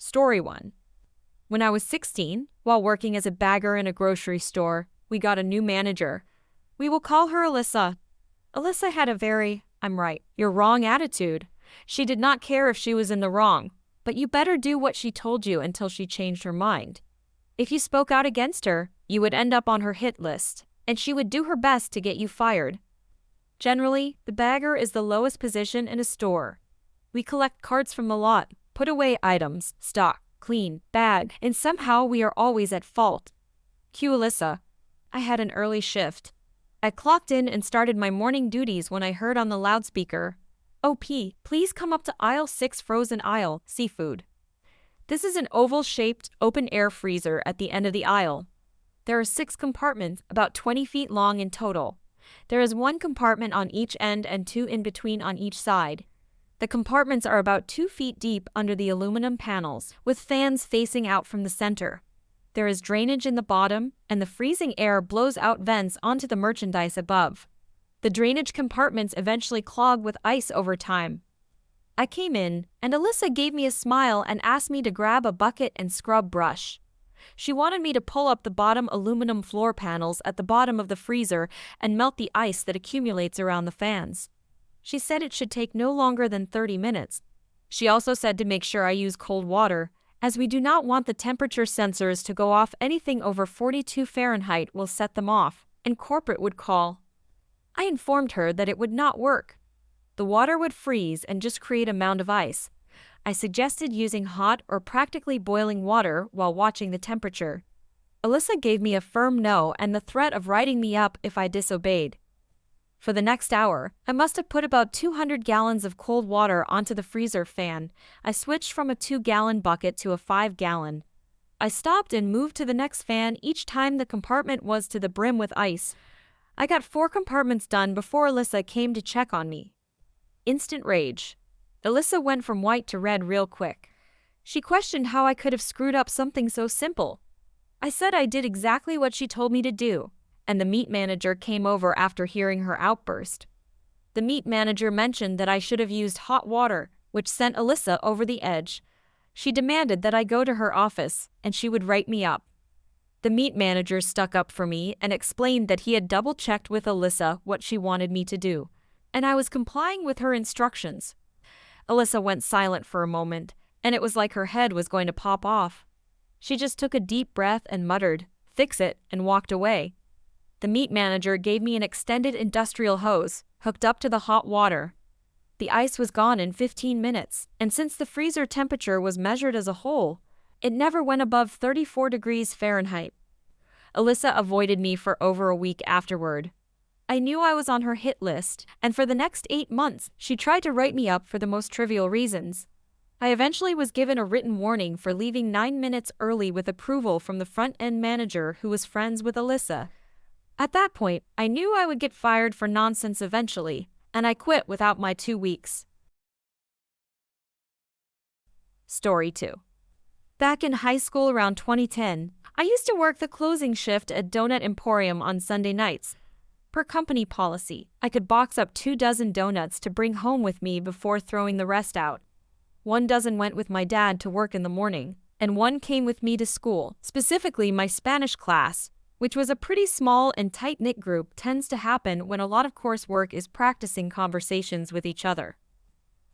Story 1. When I was 16, while working as a bagger in a grocery store, we got a new manager. We will call her Alyssa. Alyssa had a very, I'm right, you're wrong attitude. She did not care if she was in the wrong, but you better do what she told you until she changed her mind. If you spoke out against her, you would end up on her hit list, and she would do her best to get you fired. Generally, the bagger is the lowest position in a store. We collect carts from the lot, put away items, stock, clean, bag, and somehow we are always at fault. Cue Alyssa. I had an early shift. I clocked in and started my morning duties when I heard on the loudspeaker, "OP, please come up to aisle 6 frozen aisle, seafood." This is an oval-shaped, open-air freezer at the end of the aisle. There are 6 compartments, about 20 feet long in total. There is 1 compartment on each end and 2 in between on each side. The compartments are about 2 feet deep under the aluminum panels, with fans facing out from the center. There is drainage in the bottom, and the freezing air blows out vents onto the merchandise above. The drainage compartments eventually clog with ice over time. I came in, and Alyssa gave me a smile and asked me to grab a bucket and scrub brush. She wanted me to pull up the bottom aluminum floor panels at the bottom of the freezer and melt the ice that accumulates around the fans. She said it should take no longer than 30 minutes. She also said to make sure I use cold water, as we do not want the temperature sensors to go off. Anything over 42 Fahrenheit will set them off, and corporate would call. I informed her that it would not work. The water would freeze and just create a mound of ice. I suggested using hot or practically boiling water while watching the temperature. Alyssa gave me a firm no and the threat of writing me up if I disobeyed. For the next hour, I must have put about 200 gallons of cold water onto the freezer fan. I switched from a 2-gallon bucket to a 5-gallon. I stopped and moved to the next fan each time the compartment was to the brim with ice. I got 4 compartments done before Alyssa came to check on me. Instant rage. Alyssa went from white to red real quick. She questioned how I could have screwed up something so simple. I said I did exactly what she told me to do, and the meat manager came over after hearing her outburst. The meat manager mentioned that I should have used hot water, which sent Alyssa over the edge. She demanded that I go to her office, and she would write me up. The meat manager stuck up for me and explained that he had double-checked with Alyssa what she wanted me to do, and I was complying with her instructions. Alyssa went silent for a moment, and it was like her head was going to pop off. She just took a deep breath and muttered, "Fix it," and walked away. The meat manager gave me an extended industrial hose, hooked up to the hot water. The ice was gone in 15 minutes, and since the freezer temperature was measured as a whole, it never went above 34 degrees Fahrenheit. Alyssa avoided me for over a week afterward. I knew I was on her hit list, and for the next 8 months, she tried to write me up for the most trivial reasons. I eventually was given a written warning for leaving 9 minutes early with approval from the front-end manager who was friends with Alyssa. At that point, I knew I would get fired for nonsense eventually, and I quit without my 2 weeks. Story 2. Back in high school around 2010, I used to work the closing shift at Donut Emporium on Sunday nights. Per company policy, I could box up 2 dozen donuts to bring home with me before throwing the rest out. 1 dozen went with my dad to work in the morning, and 1 came with me to school, specifically my Spanish class, which was a pretty small and tight-knit group. Tends to happen when a lot of coursework is practicing conversations with each other.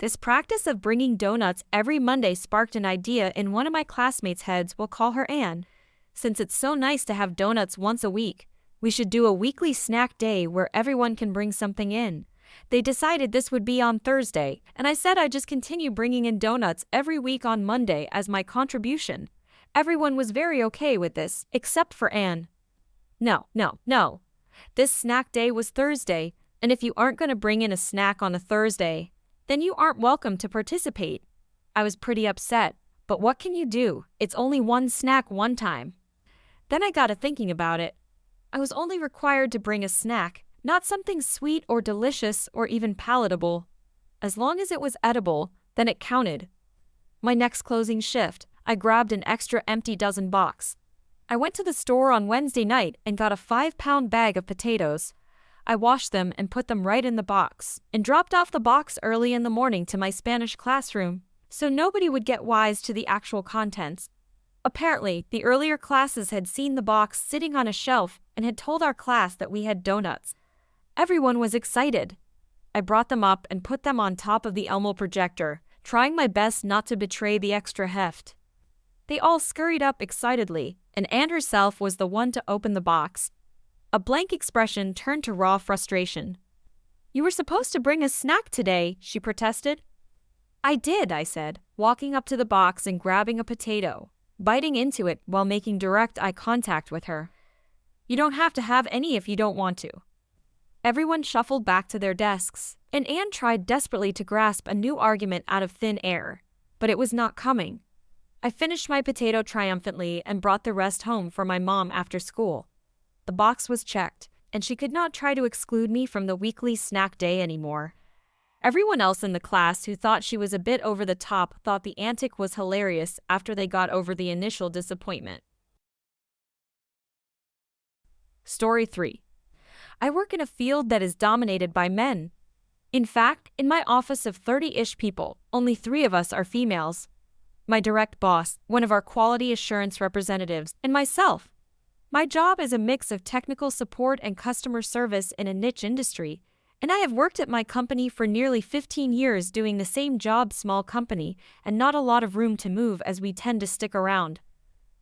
This practice of bringing donuts every Monday sparked an idea in one of my classmates' heads. We'll call her Anne. Since it's so nice to have donuts once a week, we should do a weekly snack day where everyone can bring something in. They decided this would be on Thursday, and I said I'd just continue bringing in donuts every week on Monday as my contribution. Everyone was very okay with this, except for Anne. No. This snack day was Thursday, and if you aren't going to bring in a snack on a Thursday, then you aren't welcome to participate. I was pretty upset, but what can you do? It's only 1 snack one time. Then I got to thinking about it. I was only required to bring a snack, not something sweet or delicious or even palatable. As long as it was edible, then it counted. My next closing shift, I grabbed an extra empty dozen box. I went to the store on Wednesday night and got a 5-pound bag of potatoes. I washed them and put them right in the box, and dropped off the box early in the morning to my Spanish classroom. so nobody would get wise to the actual contents. Apparently, the earlier classes had seen the box sitting on a shelf and had told our class that we had donuts. Everyone was excited. I brought them up and put them on top of the Elmo projector, trying my best not to betray the extra heft. They all scurried up excitedly, and Anne herself was the one to open the box. A blank expression turned to raw frustration. "You were supposed to bring a snack today," she protested. "I did," I said, walking up to the box and grabbing a potato, biting into it while making direct eye contact with her. "You don't have to have any if you don't want to." Everyone shuffled back to their desks, and Anne tried desperately to grasp a new argument out of thin air, but it was not coming. I finished my potato triumphantly and brought the rest home for my mom after school. The box was checked, and she could not try to exclude me from the weekly snack day anymore. Everyone else in the class who thought she was a bit over the top thought the antic was hilarious after they got over the initial disappointment. Story 3. I work in a field that is dominated by men. In fact, in my office of 30-ish people, only 3 of us are females. My direct boss, one of our quality assurance representatives, and myself. My job is a mix of technical support and customer service in a niche industry, and I have worked at my company for nearly 15 years doing the same job, small company, and not a lot of room to move as we tend to stick around.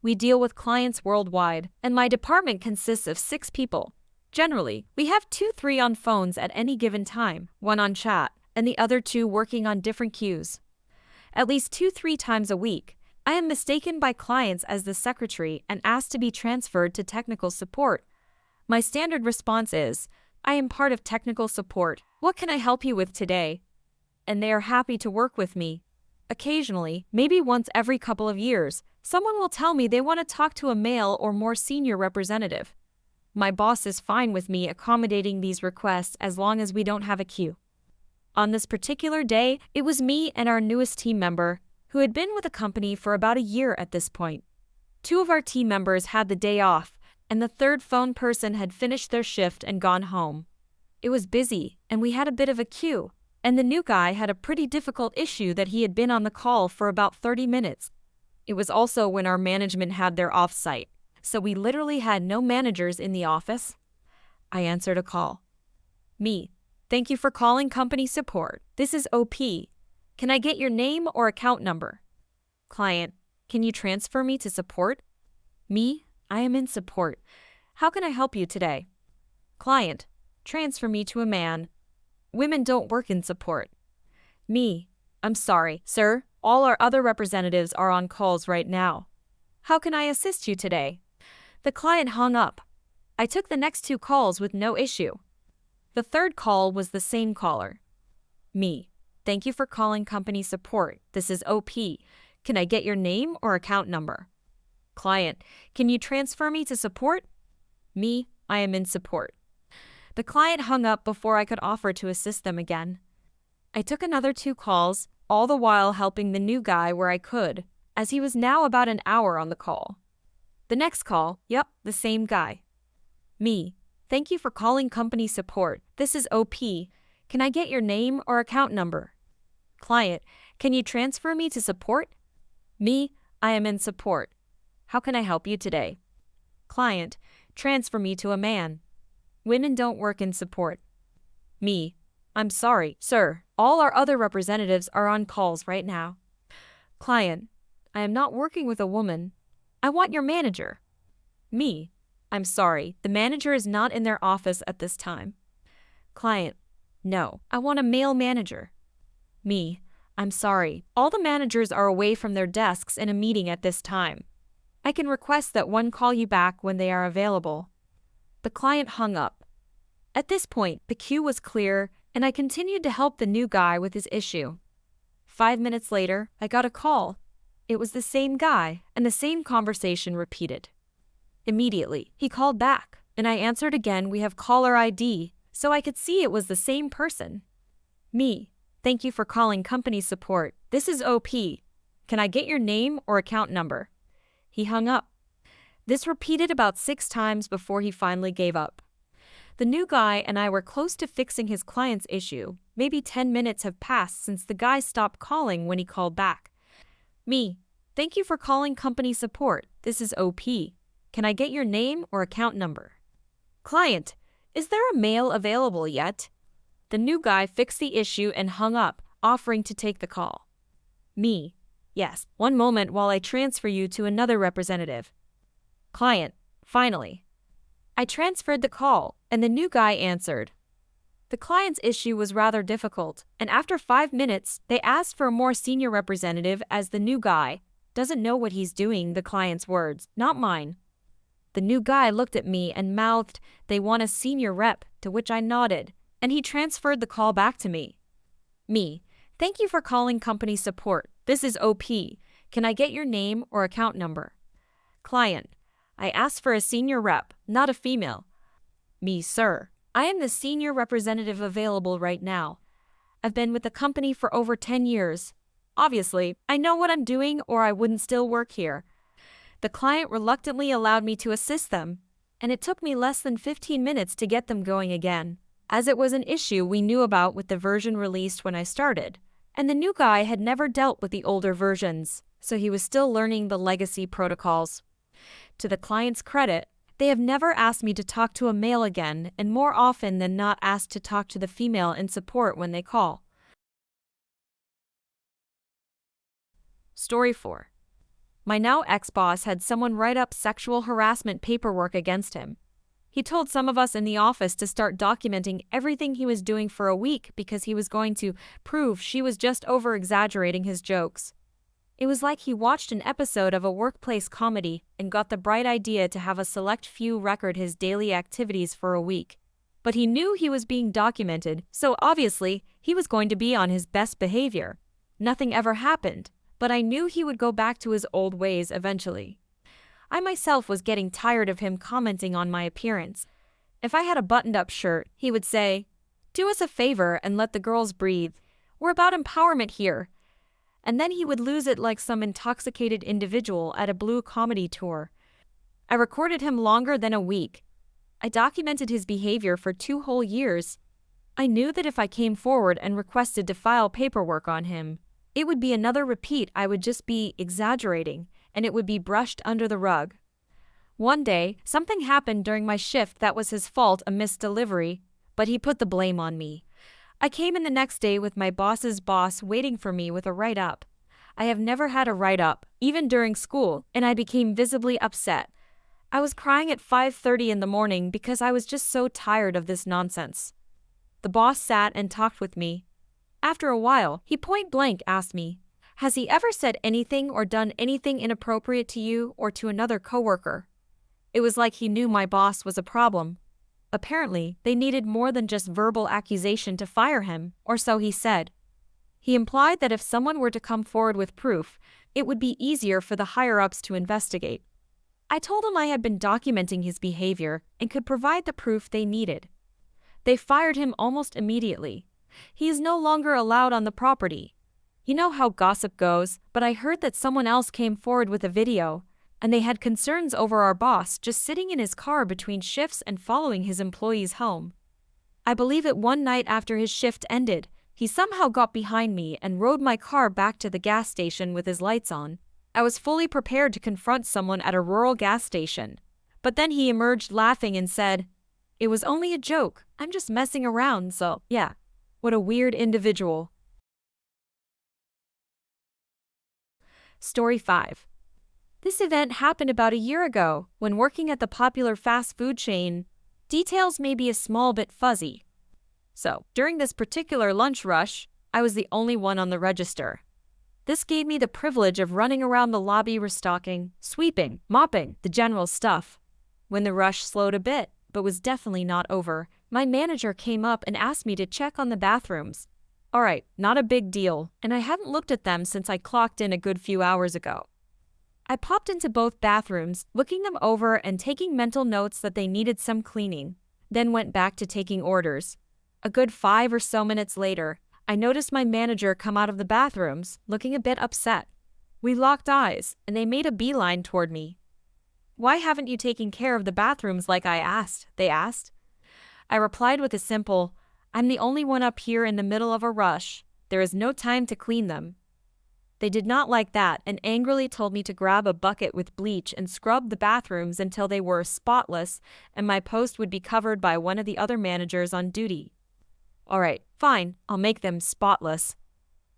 We deal with clients worldwide, and my department consists of 6 people. Generally, we have 2-3 on phones at any given time, 1 on chat, and the other 2 working on different queues. At least 2-3 times a week, I am mistaken by clients as the secretary and asked to be transferred to technical support. My standard response is, "I am part of technical support. What can I help you with today?" And they are happy to work with me. Occasionally, maybe once every couple of years, someone will tell me they want to talk to a male or more senior representative. My boss is fine with me accommodating these requests as long as we don't have a queue. On this particular day, it was me and our newest team member, who had been with the company for about a year at this point. 2 of our team members had the day off, and the 3rd phone person had finished their shift and gone home. It was busy, and we had a bit of a queue, and the new guy had a pretty difficult issue that he had been on the call for about 30 minutes. It was also when our management had their off-site, so we literally had no managers in the office. I answered a call. "Me. Thank you for calling company support. This is OP. Can I get your name or account number?" Client. "Can you transfer me to support?" Me. "I am in support. How can I help you today?" Client. "Transfer me to a man. Women don't work in support." Me. "I'm sorry, sir. All our other representatives are on calls right now. How can I assist you today?" The client hung up. I took the next 2 calls with no issue. The 3rd call was the same caller. Me. "Thank you for calling company support. This is OP. Can I get your name or account number?" Client. "Can you transfer me to support?" Me. "I am in support." The client hung up before I could offer to assist them again. I took another 2 calls, all the while helping the new guy where I could, as he was now about an hour on the call. The next call, yep, the same guy. Me. "Thank you for calling company support. This is OP. Can I get your name or account number?" Client. "Can you transfer me to support?" Me. "I am in support. How can I help you today?" Client. "Transfer me to a man. Women don't work in support." Me. "I'm sorry, sir. All our other representatives are on calls right now." Client. "I am not working with a woman. I want your manager." Me. "I'm sorry, the manager is not in their office at this time." Client. "No, I want a male manager." Me. "I'm sorry, all the managers are away from their desks in a meeting at this time. I can request that one call you back when they are available." The client hung up. At this point, the queue was clear, and I continued to help the new guy with his issue. 5 minutes later, I got a call. It was the same guy, and the same conversation repeated. Immediately, he called back, and I answered again. We have caller ID, so I could see it was the same person. Me. "Thank you for calling company support. This is OP. Can I get your name or account number?" He hung up. This repeated about 6 times before he finally gave up. The new guy and I were close to fixing his client's issue. Maybe 10 minutes have passed since the guy stopped calling when he called back. Me. Thank you for calling company support. This is OP. Can I get your name or account number? Client. Is there a mail available yet? The new guy fixed the issue and hung up, offering to take the call. Me. Yes, one moment while I transfer you to another representative. Client. Finally. I transferred the call, and the new guy answered. The client's issue was rather difficult, and after 5 minutes, they asked for a more senior representative as the new guy doesn't know what he's doing, the client's words, not mine. The new guy looked at me and mouthed, "They want a senior rep," to which I nodded, and he transferred the call back to me. Me. Thank you for calling company support. This is OP. Can I get your name or account number? Client. I asked for a senior rep, not a female. Me, sir. I am the senior representative available right now. I've been with the company for over 10 years. Obviously, I know what I'm doing or I wouldn't still work here. The client reluctantly allowed me to assist them, and it took me less than 15 minutes to get them going again, as it was an issue we knew about with the version released when I started, and the new guy had never dealt with the older versions, so he was still learning the legacy protocols. To the client's credit, they have never asked me to talk to a male again, and more often than not asked to talk to the female in support when they call. Story 4. My now ex-boss had someone write up sexual harassment paperwork against him. He told some of us in the office to start documenting everything he was doing for a week because he was going to prove she was just over-exaggerating his jokes. It was like he watched an episode of a workplace comedy and got the bright idea to have a select few record his daily activities for a week. But he knew he was being documented, so obviously he was going to be on his best behavior. Nothing ever happened, but I knew he would go back to his old ways eventually. I myself was getting tired of him commenting on my appearance. If I had a buttoned-up shirt, he would say, "Do us a favor and let the girls breathe. We're about empowerment here." And then he would lose it like some intoxicated individual at a blue comedy tour. I recorded him longer than a week. I documented his behavior for 2 whole years. I knew that if I came forward and requested to file paperwork on him, it would be another repeat. I would just be exaggerating, and it would be brushed under the rug. One day, something happened during my shift that was his fault, a missed delivery, but he put the blame on me. I came in the next day with my boss's boss waiting for me with a write-up. I have never had a write-up, even during school, and I became visibly upset. I was crying at 5:30 in the morning because I was just so tired of this nonsense. The boss sat and talked with me. After a while, he point-blank asked me, "Has he ever said anything or done anything inappropriate to you or to another coworker?" It was like he knew my boss was a problem. Apparently, they needed more than just verbal accusation to fire him, or so he said. He implied that if someone were to come forward with proof, it would be easier for the higher-ups to investigate. I told him I had been documenting his behavior and could provide the proof they needed. They fired him almost immediately. He is no longer allowed on the property. You know how gossip goes, but I heard that someone else came forward with a video, and they had concerns over our boss just sitting in his car between shifts and following his employees home. I believe it one night after his shift ended, he somehow got behind me and rode my car back to the gas station with his lights on. I was fully prepared to confront someone at a rural gas station, but then he emerged laughing and said, "It was only a joke, I'm just messing around, so yeah." What a weird individual. Story 5. This event happened about a year ago when working at the popular fast food chain. Details may be a small bit fuzzy. So, during this particular lunch rush, I was the only one on the register. This gave me the privilege of running around the lobby restocking, sweeping, mopping, the general stuff. When the rush slowed a bit, but was definitely not over, my manager came up and asked me to check on the bathrooms. Alright, not a big deal, and I hadn't looked at them since I clocked in a good few hours ago. I popped into both bathrooms, looking them over and taking mental notes that they needed some cleaning, then went back to taking orders. A good 5 or so minutes later, I noticed my manager come out of the bathrooms, looking a bit upset. We locked eyes, and they made a beeline toward me. "Why haven't you taken care of the bathrooms like I asked?" they asked. I replied with a simple, "I'm the only one up here in the middle of a rush. There is no time to clean them." They did not like that and angrily told me to grab a bucket with bleach and scrub the bathrooms until they were spotless and my post would be covered by one of the other managers on duty. Alright, fine, I'll make them spotless.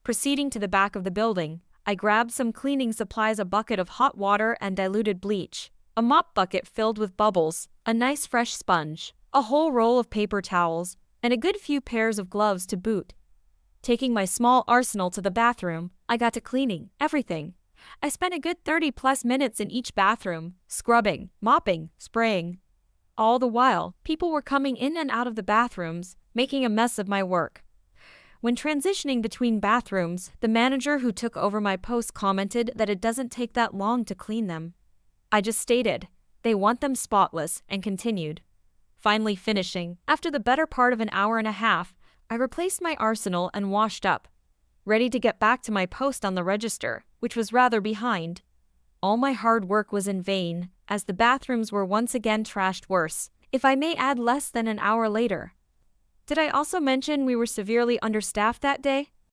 Proceeding to the back of the building, I grabbed some cleaning supplies, a bucket of hot water and diluted bleach, a mop bucket filled with bubbles, a nice fresh sponge, a whole roll of paper towels, and a good few pairs of gloves to boot. Taking my small arsenal to the bathroom, I got to cleaning everything. I spent a good 30+ minutes in each bathroom, scrubbing, mopping, spraying. All the while, people were coming in and out of the bathrooms, making a mess of my work. When transitioning between bathrooms, the manager who took over my post commented that it doesn't take that long to clean them. I just stated, they want them spotless, and continued. Finally finishing, after the better part of an hour and a half, I replaced my arsenal and washed up, ready to get back to my post on the register, which was rather behind. All my hard work was in vain, as the bathrooms were once again trashed worse, if I may add, less than an hour later. Did I also mention we were severely understaffed that day?